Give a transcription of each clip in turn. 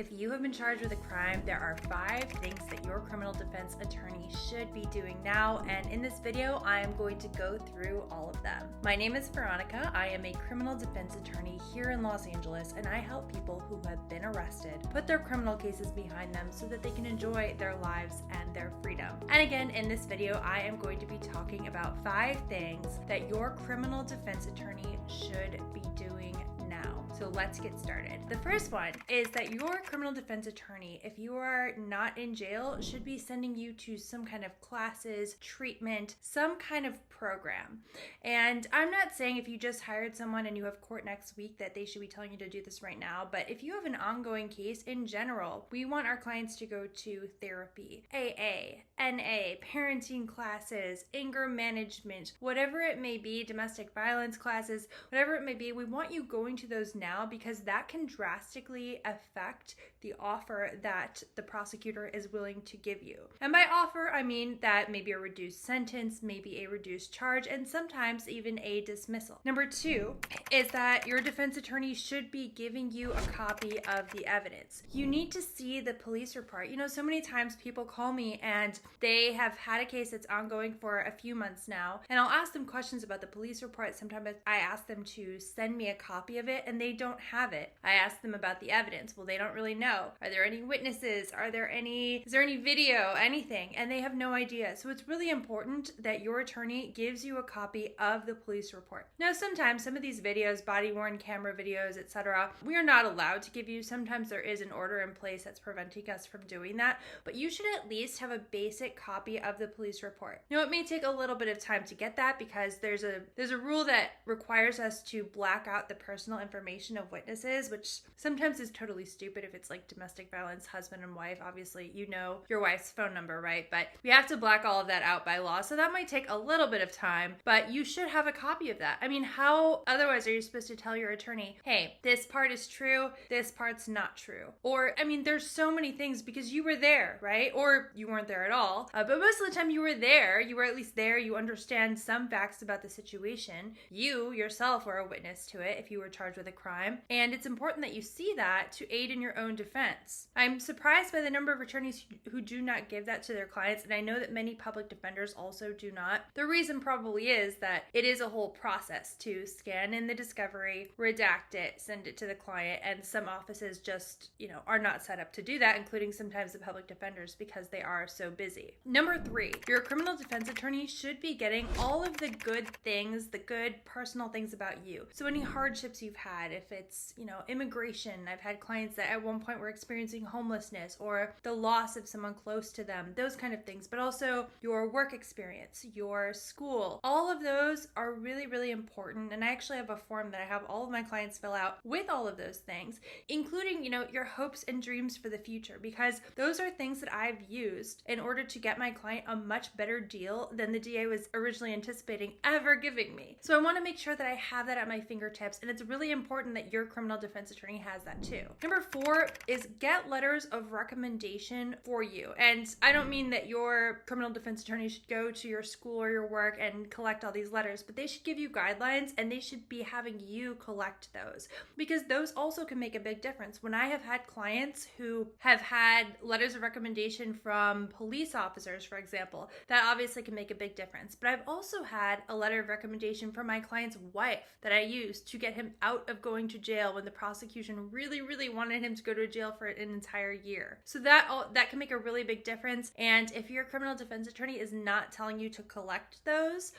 If you have been charged with a crime, there are 5 things that your criminal defense attorney should be doing now, and in this video, I am going to go through all of them. My name is Veronica. I am a criminal defense attorney here in Los Angeles, and I help people who have been arrested put their criminal cases behind them so that they can enjoy their lives and their freedom. And again, in this video, I am going to be talking about 5 things that your criminal defense attorney should be doing now. So let's get started. The first one is that your criminal defense attorney, if you are not in jail, should be sending you to some kind of classes, treatment, some kind of program. And I'm not saying if you just hired someone and you have court next week that they should be telling you to do this right now, but if you have an ongoing case in general, we want our clients to go to therapy, AA, NA, parenting classes, anger management, whatever it may be, domestic violence classes, whatever it may be, we want you going to those now because that can drastically affect the offer that the prosecutor is willing to give you. And by offer, I mean that maybe a reduced sentence, maybe a reduced charge, and sometimes even a dismissal. Number 2 is that your defense attorney should be giving you a copy of the evidence. You need to see the police report. You know, so many times people call me and they have had a case that's ongoing for a few months now, and I'll ask them questions about the police report. Sometimes I ask them to send me a copy of it and they don't have it. I ask them about the evidence. Well, they don't really know. Are there any witnesses? Is there any video? Anything? And they have no idea. So it's really important that your attorney gives you a copy of the police report. Now, sometimes some of these videos, body-worn camera videos, etc., we are not allowed to give you. Sometimes there is an order in place that's preventing us from doing that, but you should at least have a basic copy of the police report. Now, it may take a little bit of time to get that because there's a rule that requires us to black out the personal information of witnesses, which sometimes is totally stupid if it's like domestic violence, husband and wife. Obviously, you know your wife's phone number, right? But we have to black all of that out by law, so that might take a little bit of time, but you should have a copy of that. I mean, how otherwise are you supposed to tell your attorney, hey, this part is true, this part's not true? Or, I mean, there's so many things because you were there, right? Or you weren't there at all, but most of the time you were there, you were at least there, you understand some facts about the situation. You yourself were a witness to it if you were charged with a crime, and it's important that you see that to aid in your own defense. I'm surprised by the number of attorneys who do not give that to their clients, and I know that many public defenders also do not. The reason probably is that it is a whole process to scan in the discovery, redact it, send it to the client, and some offices just, are not set up to do that, including sometimes the public defenders because they are so busy. Number 3, your criminal defense attorney should be getting all of the good things, the good personal things about you. So any hardships you've had, if it's, immigration, I've had clients that at one point were experiencing homelessness or the loss of someone close to them, those kind of things, but also your work experience, your school, all of those are really, really important. And I actually have a form that I have all of my clients fill out with all of those things, including, your hopes and dreams for the future, because those are things that I've used in order to get my client a much better deal than the DA was originally anticipating ever giving me. So I want to make sure that I have that at my fingertips, and it's really important that your criminal defense attorney has that too. Number 4 is get letters of recommendation for you. And I don't mean that your criminal defense attorney should go to your school or your work and collect all these letters, but they should give you guidelines and they should be having you collect those, because those also can make a big difference. When I have had clients who have had letters of recommendation from police officers, for example, that obviously can make a big difference. But I've also had a letter of recommendation from my client's wife that I used to get him out of going to jail when the prosecution really, really wanted him to go to jail for an entire year. So that can make a really big difference. And if your criminal defense attorney is not telling you to collect those,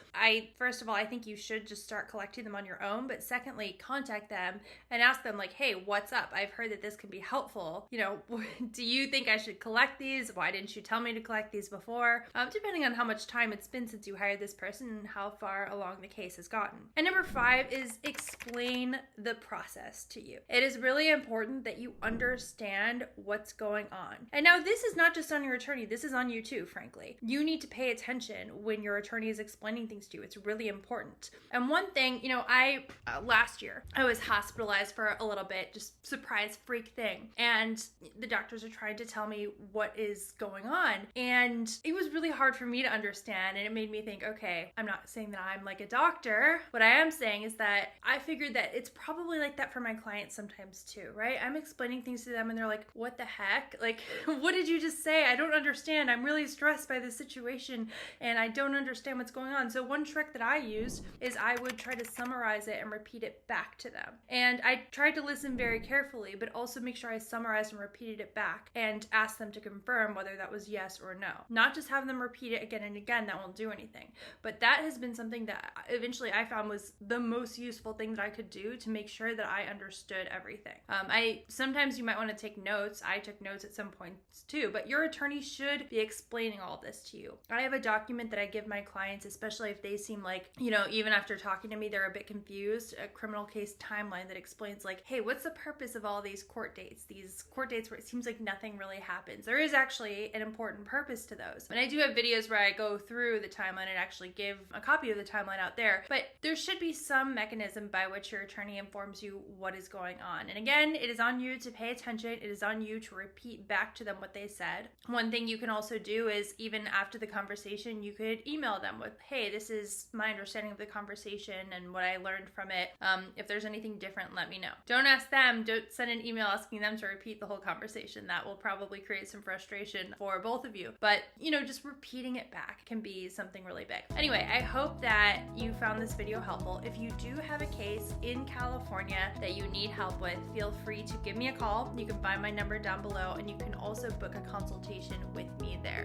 first of all, I think you should just start collecting them on your own. But secondly, contact them and ask them like, hey, what's up? I've heard that this can be helpful. Do you think I should collect these? Why didn't you tell me to collect these before? Depending on how much time it's been since you hired this person and how far along the case has gotten. And number 5 is explain the process to you. It is really important that you understand what's going on. And now this is not just on your attorney, this is on you too, frankly. You need to pay attention when your attorney is explaining things to you. It's really important. And one thing, last year I was hospitalized for a little bit, just surprise freak thing. And the doctors are trying to tell me what is going on. And it was really hard for me to understand. And it made me think, okay, I'm not saying that I'm like a doctor. What I am saying is that I figured that it's probably like that for my clients sometimes too, right? I'm explaining things to them and they're like, what the heck? Like, what did you just say? I don't understand. I'm really stressed by this situation and I don't understand what's going on. So one trick that I used is I would try to summarize it and repeat it back to them. And I tried to listen very carefully, but also make sure I summarized and repeated it back and asked them to confirm whether that was yes or no. Not just have them repeat it again and again, that won't do anything. But that has been something that eventually I found was the most useful thing that I could do to make sure that I understood everything. Sometimes you might want to take notes. I took notes at some points too, but your attorney should be explaining all this to you. I have a document that I give my clients, especially if they seem like, even after talking to me, they're a bit confused, a criminal case timeline that explains like, hey, what's the purpose of all these court dates where it seems like nothing really happens. There is actually an important purpose to those. And I do have videos where I go through the timeline and actually give a copy of the timeline out there, but there should be some mechanism by which your attorney informs you what is going on. And again, it is on you to pay attention. It is on you to repeat back to them what they said. One thing you can also do is even after the conversation, you could email them with, hey, this is my understanding of the conversation and what I learned from it. If there's anything different, let me know. Don't ask them, don't send an email asking them to repeat the whole conversation. That will probably create some frustration for both of you. But, just repeating it back can be something really big. Anyway, I hope that you found this video helpful. If you do have a case in California that you need help with, feel free to give me a call. You can find my number down below and you can also book a consultation with me there.